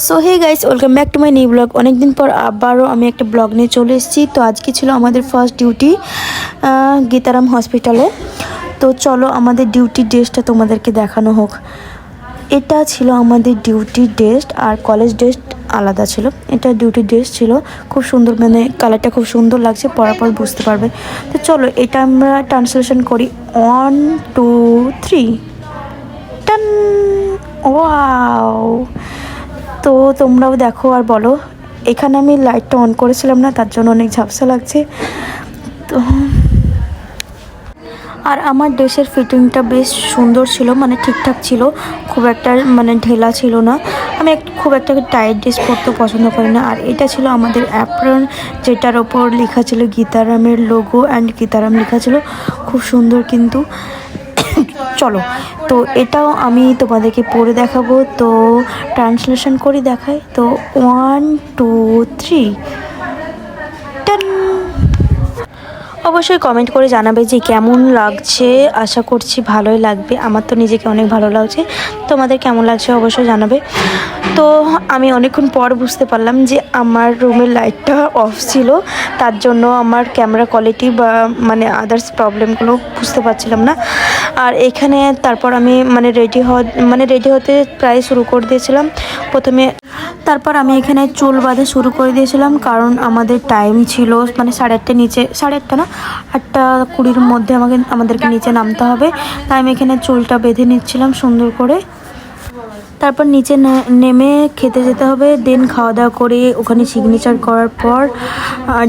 So hey guys, welcome back to my new blog. অনেকদিন পর আবারও আমি একটা ব্লগ নিয়ে চলে এসেছি। তো আজকে ছিল আমাদের ফার্স্ট ডিউটি গীতারাম হসপিটালে। তো চলো আমাদের ডিউটি ড্রেসটা তোমাদেরকে দেখানো হোক। এটা ছিল আমাদের ডিউটি ড্রেস, আর কলেজ ড্রেস আলাদা ছিল। এটা ডিউটি ড্রেস ছিল, খুব সুন্দর, মানে কালারটা খুব সুন্দর লাগছে, পরার পর বুঝতে পারবে। তো চলো এটা আমরা ট্রান্সলেশন করি। 1 2 3 টান। ওয়াও! তো তোমরাও দেখো আর বলো। এখানে আমি লাইটটা অন করেছিলাম না, তার জন্য অনেক ঝাপসা লাগছে। তো আর আমার ড্রেসের ফিটিংটা বেশ সুন্দর ছিল, মানে ঠিকঠাক ছিল, খুব একটা মানে ঢেলা ছিল না। আমি খুব একটা টাইট ড্রেস পরতে পছন্দ করি না। আর এটা ছিল আমাদের অ্যাপ্রন, যেটার ওপর লেখা ছিল গীতারামের লোগো অ্যান্ড গীতারাম লেখা ছিল, খুব সুন্দর কিন্তু। চলো, তো এটাও আমি তোমাদেরকে পরে দেখাবো। তো ট্রান্সলেশন করে দেখাই। তো 1 2 3 টান। অবশ্যই কমেন্ট করে জানাবে যে কেমন লাগছে। আশা করছি ভালোই লাগবে। আমার তো নিজেকে অনেক ভালো লাগছে, তোমাদের কেমন লাগছে অবশ্যই জানাবে। তো আমি অনেকক্ষণ পর বুঝতে পারলাম যে আমার রুমের লাইটটা অফ ছিল, তার জন্য আমার ক্যামেরা কোয়ালিটি বা মানে আদার্স প্রবলেমগুলো বুঝতে পারছিলাম না। আর এখানে তারপর আমি রেডি হতে প্রায় শুরু করে দিয়েছিলাম প্রথমে। তারপর আমি এখানে চুল বাঁধা শুরু করে দিয়েছিলাম, কারণ আমাদের টাইম ছিল মানে 8:30 নিচে, 8:30 না, 8:20 মধ্যে আমাদেরকে নিচে নামতে হবে। তাই আমি এখানে চুলটা বেঁধে নিচ্ছিলাম সুন্দর করে। তারপর নিচে নেমে খেতে যেতে হবে। দেন খাওয়া দাওয়া করে ওখানে সিগনেচার করার পর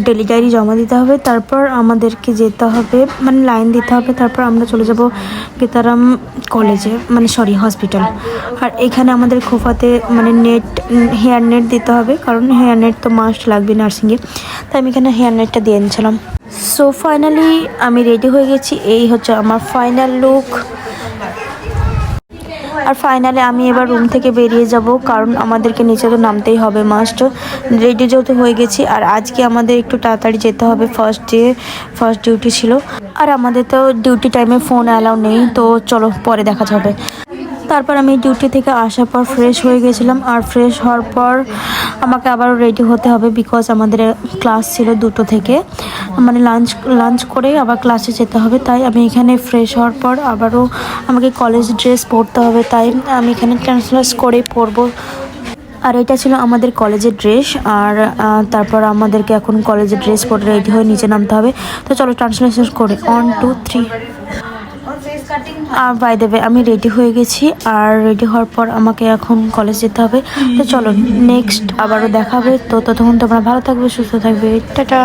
ডেলি ডায়েরি জমা দিতে হবে। তারপর আমাদেরকে যেতে হবে, মানে লাইন দিতে হবে। তারপর আমরা চলে যাব গীতারাম কলেজে, মানে হসপিটাল। আর এখানে আমাদের খোফাতে মানে হেয়ার নেট দিতে হবে, কারণ হেয়ার নেট তো মাস্ট লাগবে নার্সিংয়ে। তাই আমি এখানে হেয়ার নেটটা দিয়ে নিয়েছিলাম। সো ফাইনালি আমি রেডি হয়ে গেছি। এই হচ্ছে আমার ফাইনাল লুক। আর ফাইনালি আমি এবার রুম থেকে বেরিয়ে যাব, কারণ আমাদেরকে নিচে তো নামতেই হবে মাস্ট। রেডি যেহেতু হয়ে গেছি, আর আজকে আমাদের একটু তাড়াতাড়ি যেতে হবে, ফার্স্ট ডিউটি ছিল। আর আমাদের তো ডিউটি টাইমে ফোন অ্যালাউ নেই। তো চলো পরে দেখা যাবে। তারপর আমি ডিউটি থেকে আসার পর ফ্রেশ হয়ে গেছিলাম। আর ফ্রেশ হওয়ার পর আমাকে আবারও রেডি হতে হবে, বিকজ আমাদের ক্লাস ছিল 2টো থেকে, মানে লাঞ্চ করে আবার ক্লাসে যেতে হবে। তাই আমি এখানে ফ্রেশ হওয়ার পর আবারও আমাকে কলেজ ড্রেস পরতে হবে, তাই আমি এখানে ট্রান্সফার করে পরবো। আর এটা ছিল আমাদের কলেজের ড্রেস। আর তারপর আমাদেরকে এখন কলেজের ড্রেস পরে রেডি হয়ে নিচে নামতে হবে। তো চলো ট্রান্সলেশন করে 1 2 3। আর বাই দ্য ওয়ে আমি রেডি হয়ে গেছি। আর রেডি হওয়ার পর আমাকে এখন কলেজ যেতে হবে। তো চলো নেক্সট আবারও দেখাবে। তো ততক্ষণ তোমরা ভালো থাকবে, সুস্থ থাকবে। টাটা।